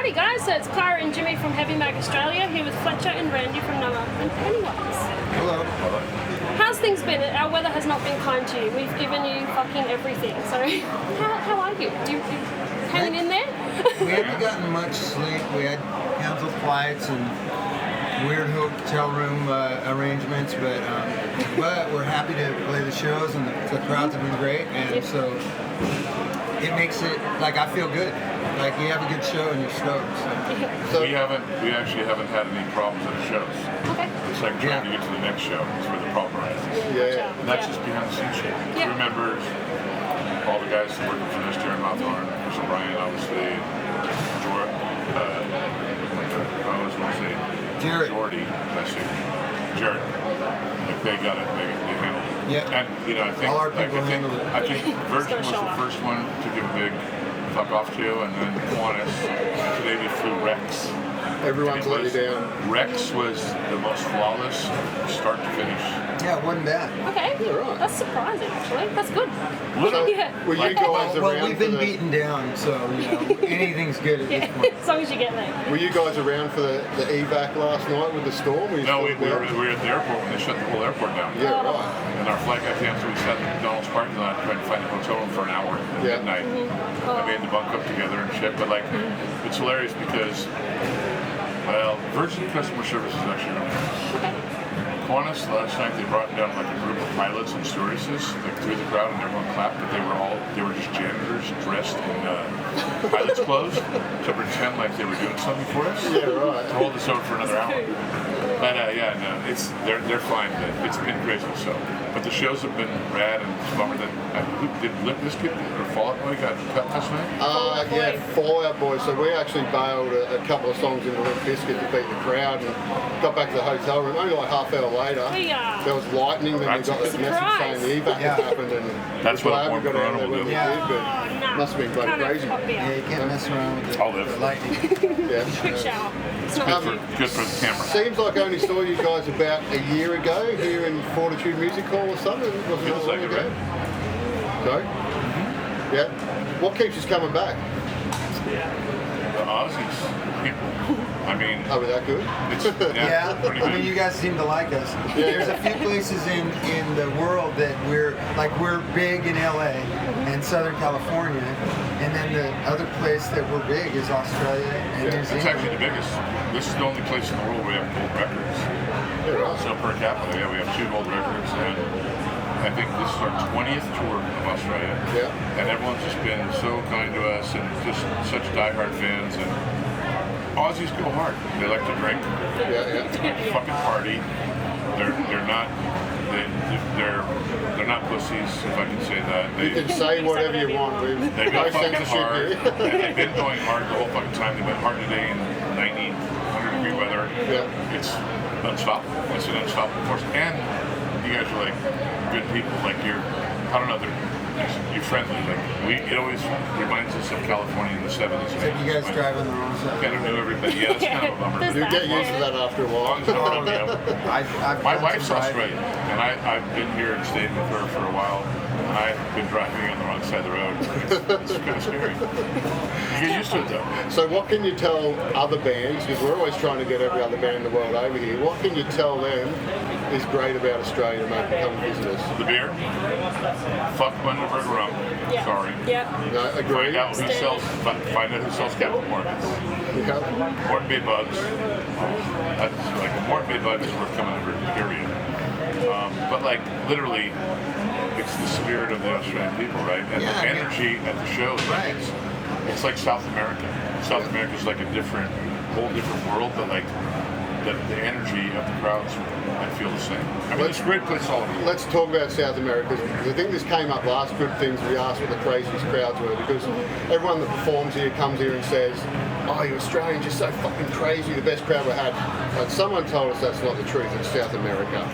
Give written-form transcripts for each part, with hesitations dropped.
Alrighty guys, so it's Kyra and Jimmy from Heavy Mag Australia here with Fletcher and Randy from Number and Pennywise. Hello. How's things been? Our weather has not been kind to you. We've given you fucking everything. So how are you? You hanging in there? We haven't gotten much sleep. We had canceled flights and weird hotel room arrangements, but we're happy to play the shows, and the crowds have been great, and so it makes it like I feel good. Like you have a good show and you're stoked. So we actually haven't had any problems at the shows. Okay. It's like trying to get to the next show. It's where the problem arises. Yeah. And that's just behind the scenes shit. Yeah. Crew members, all the guys working for this, Jared Mouthhorn, Chris O'Brien, obviously, Jordan, I always want to say Jordy, Jared. Like they got it, they handled it. Yeah. And I think all our people handled it. I think Virgin was the first one to give a big fuck off to, and then Qantas. Today we flew Rex. Everyone's let you down. Rex was the most flawless start to finish. Yeah, it wasn't bad. Okay. Yeah, right. That's surprising actually. That's good. Literally. Yeah. Were you guys around? Well, we've been for the, beaten down, so anything's good at this point. As long as you get there. Were you guys around for the evac last night with the storm? Were you No, we still were there? at the airport when they shut the whole airport down. Yeah, right. And our flight got canceled. We sat in McDonald's parking lot trying to find a hotel room for an hour at midnight. And we had to bunk up together and shit. But it's hilarious because, well, Virgin customer service is actually really nice. Qantas last night they brought down like a group of pilots and stewardesses through the crowd, and everyone clapped, but they were just janitors dressed in pilots' clothes to pretend like they were doing something for us. Yeah, right. To hold us over for another hour. But they're fine. It's been crazy. But the shows have been rad, and it's a bummer that did Limp Bizkit or Fall Out Boy got cut last night. Yeah, Fallout Boy. So we actually bailed a couple of songs into Limp Bizkit to beat the crowd, and got back to the hotel room. Only like half hour later, there was lightning. Then we got this message saying the evac had happened, and that's what I got out there when we did. But must have been bloody crazy. Yeah, you can't mess around with the lightning. Quick shower. It's not Good for the camera. Seems like I only saw you guys about a year ago here in Fortitude Music Hall or something. Feels like it, right? No? Yeah. What keeps us coming back? The Aussies, people. I mean, are we that good? Yeah, pretty good. I mean, you guys seem to like us. There's a few places in the world that we're big in LA and Southern California, and then the other place that we're big is Australia and New Zealand. It's actually the biggest. This is the only place in the world where we have gold records. So per capita, we have 2 gold records, and I think this is our 20th tour of Australia. Yeah. And everyone's just been so kind to us, and just such diehard fans. And Aussies go hard. They like to drink. Fucking party. They're not pussies, if I can say that. You can say whatever you want. They go fucking hard. And they've been going hard the whole fucking time. They went hard today in 90, 100-degree weather. Yeah. It's unstoppable. It's an unstoppable force. And you guys are like good people. Like you're friendly. It always reminds us of California in the 70s. Except you guys drive on the wrong side. Kind of knew everybody. Yeah, that's kind of a bummer. You get used to that after a while. My wife's Australian, and I've been here and stayed with her for a while. And I've been driving on the wrong side of the road. It's kind of scary. You get used to it though. So what can you tell other bands, because we're always trying to get every other band in the world over here, what can you tell them is great about Australia to make them come and visit us? The beer. Fuck Bundaberg rum. Sorry. Yeah. No, agree. Find out who sells Captain Morgan's. Yeah. Morton Bay Bugs. That's like a Morton Bay Bug is worth coming over, period. But literally, it's the spirit of the Australian people, right? And the energy at the shows. Right. It's like South America. South America is like a whole different world, but the energy of the crowds, I feel the same. I mean, it's a great place all over. Let's talk about South America, because I think this came up last good things we asked what the craziest crowds were, because everyone that performs here comes here and says, oh, you Australians, you're so fucking crazy, the best crowd we had. But someone told us that's not the truth, it's South America.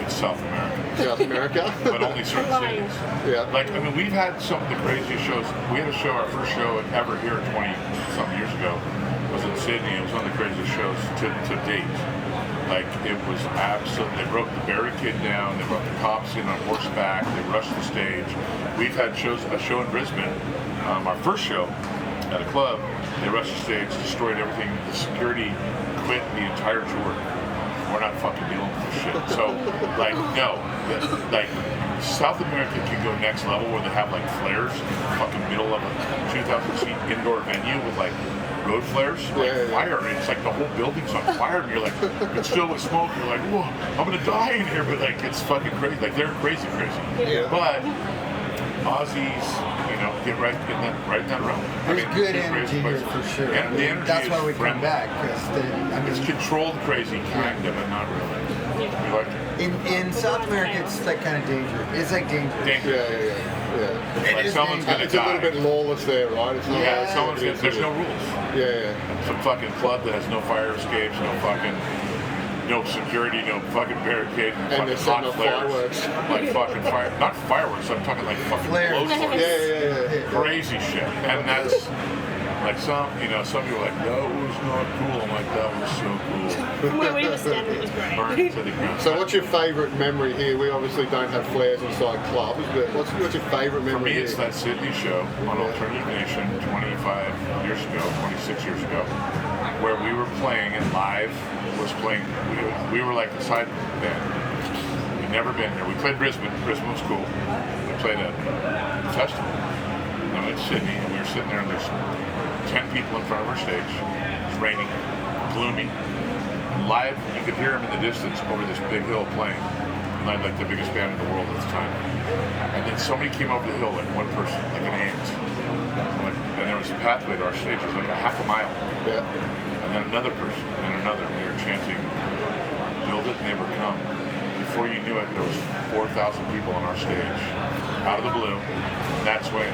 It's South America. South America? But only certain cities. Yeah. We've had some of the craziest shows. We had a show, our first show ever here 20-something years ago was in Sydney. It was one of the craziest shows to date. It was absolutely, they broke the barricade down, they brought the cops in on horseback, they rushed the stage. We've had a show in Brisbane, our first show, at a club. They rushed the stage, destroyed everything. The security quit the entire tour. We're not fucking dealing with this shit. So, like, no. Like, South America can go next level where they have, like, flares in the fucking middle of a 2,000-seat indoor venue with, like, road flares, like fire. It's like the whole building's on fire, and you're like, it's filled with smoke. You're like, whoa, I'm gonna die in here. But, like, it's fucking crazy. Like, they're crazy. Yeah. But Aussies, get right in that realm. There's good energy here for sure. And the energy that's why we friendly. come back, because it's controlled crazy, kind of, but not really. We like it. in South America, it's like kind of dangerous. It's like dangerous. Yeah. Like someone's gonna It's die. a little bit lawless there, right? It's not Someone's gonna, there's no rules. Yeah. Some fucking club that has no fire escapes, no security, no fucking barricade, And they're setting hot off flares, fireworks. like fucking fire, not fireworks. I'm talking like fucking Flares. blowtorches. Yeah. Crazy shit, and that's like some people are like, that was not cool. I'm like, that was so cool. Where we were standing, it was great. Burned to the ground. So what's your favourite memory here? We obviously don't have flares inside clubs, but what's your favourite For memory me, it's here? that Sydney show on Alternative Nation 26 years ago, where we were playing and live was playing. We were like the side band. We'd never been here. We played Brisbane. Brisbane was cool. We played a festival. In Sydney, and we were sitting there, and there's 10 people in front of our stage. It's raining, gloomy. And live, you could hear them in the distance over this big hill playing. And like the biggest band in the world at the time. And then somebody came over the hill, like one person, like an ant. And there was a pathway to our stage. It was like a half a mile. Yeah. And then another person, and another. And they were chanting, "Build it, neighbor, come." Before you knew it, there was 4,000 people on our stage, out of the blue. And that's when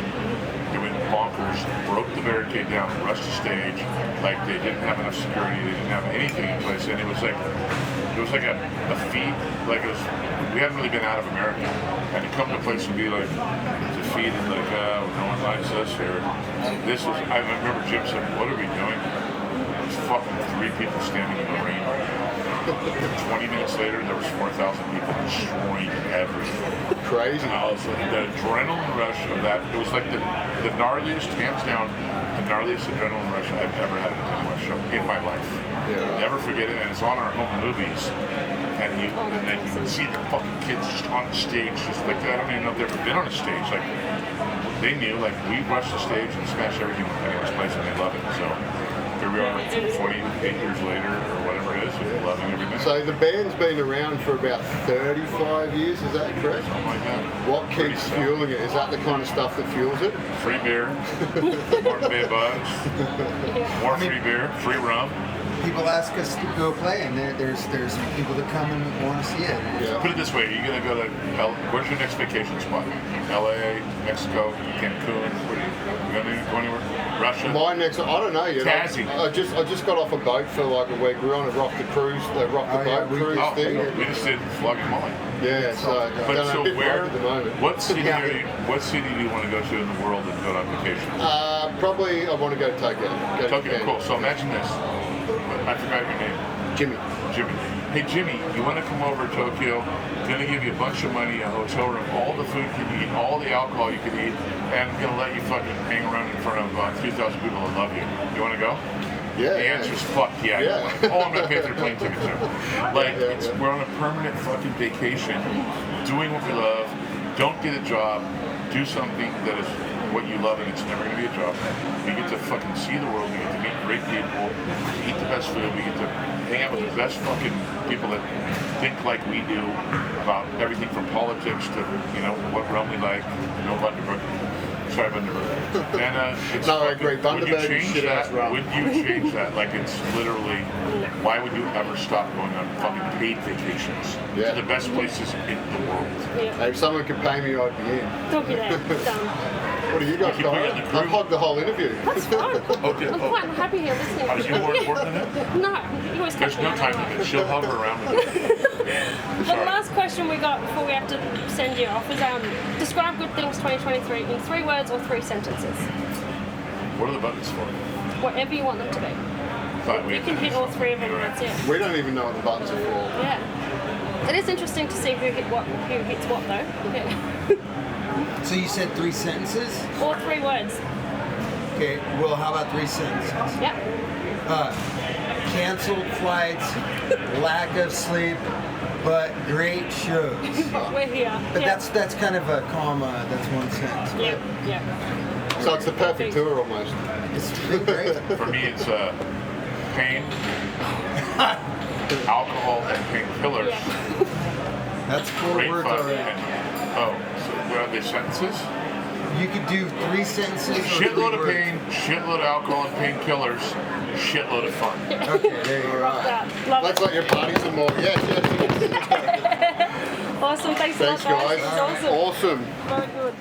they went bonkers, broke the barricade down, rushed the stage, like they didn't have enough security, they didn't have anything in place, and it was like a feat, like it was, we hadn't really been out of America, and to come to a place and be like defeated, like, no one likes us here. This was, I remember Jim said, what are we doing? There's fucking 3 people standing in the rain. 20 minutes later, there was 4,000 people destroying everything. Crazy. And I was like, the adrenaline rush of that, it was like the gnarliest, hands down, the gnarliest adrenaline rush I've ever had at a Pennywise show in my life. Yeah. Never forget it, and it's on our home movies. And then you can see the fucking kids just on the stage, just like, I don't even know if they've ever been on a stage. Like, they knew, like, we rushed the stage and smashed everything in Pennywise place, and they love it. So here we are, 48 years later, or whatever it is, loving everything. So the band's been around for about 35 years, is that correct? Something like that. What keeps fueling it? Is that the kind of stuff that fuels it? Free beer, more Bay Buzz, more free beer, free rum. People ask us to go play, and there's people that come and want to see it. Yeah. Put it this way, you're going to go to, where's your next vacation spot? LA, Mexico, Cancun, you going to go anywhere? Russia? My next, I don't know yet. Tassie. I just got off a boat for like a week. We were on a rock the boat cruise Oh, thing. we just did Flogging Molly. Yeah, so But done a so bit where, at the moment. what city do you want to go to in the world and go on vacation? Probably I want to go to Tokyo. Go to Tokyo, Japan. cool. So imagine this. I forgot your name. Jimmy. Jimmy. Hey Jimmy, you want to come over to Tokyo? Gonna give you a bunch of money, a hotel room, all the food you can eat, all the alcohol you can eat, and gonna let you fucking hang around in front of 3,000 people that love you. You want to go? Yeah. The answer's fuck yeah. Yeah. Oh, I'm gonna pay for their plane ticket too. Like we're on a permanent fucking vacation, doing what we love. Don't get a job. Do something that is what you love, and it's never gonna be a job. We get to fucking see the world. We get to meet great people. We eat the best food. We get to hang out with the best fucking people that think like we do about everything from politics to what rum we like. No Bundaberg. Sorry, Bundaberg. And it's No, I fucking, agree. Bundaberg is shit-ass rum. Would you change that? Like it's literally, why would you ever stop going on fucking paid vacations to the best places in the world? Yeah. Hey, if someone could pay me, I'd be in. Don't be there. Done. What do you guys We can put you got? on the crew. I've hogged the whole interview. That's fine. Okay. I'm quite happy here listening. Are you more important than that? No, you always There's catch no me time out. limit. She'll hover around with you. The Sorry. last question we got before we have to send you off is describe Good Things 2023 in 3 words or 3 sentences. What are the buttons for? Whatever you want them to be. Thought we You can hit all 3 of them and that's it. We don't even know what the buttons are for. Yeah. It is interesting to see who hits what though. Yeah. So you said 3 sentences? Or 3 words. Okay, Okay, well, how about 3 sentences? Yep. Canceled flights, lack of sleep, but great shows. We're here. But Yep. that's kind of a comma. That's 1 sentence. Yep. Yep. So it's the perfect tour almost. It's been great. For me, it's pain, alcohol, and painkillers. Yeah. That's 4 Great words fun. already. And, so what are they sentences? You could do 3 sentences. Or Shitload 3 of words. pain, shitload of alcohol and painkillers, shitload of fun. Okay, there you go. That. Love Let's it. let your party some more. Yes. Awesome. Thanks a lot, Thanks, guys. It's awesome. Awesome. Very good.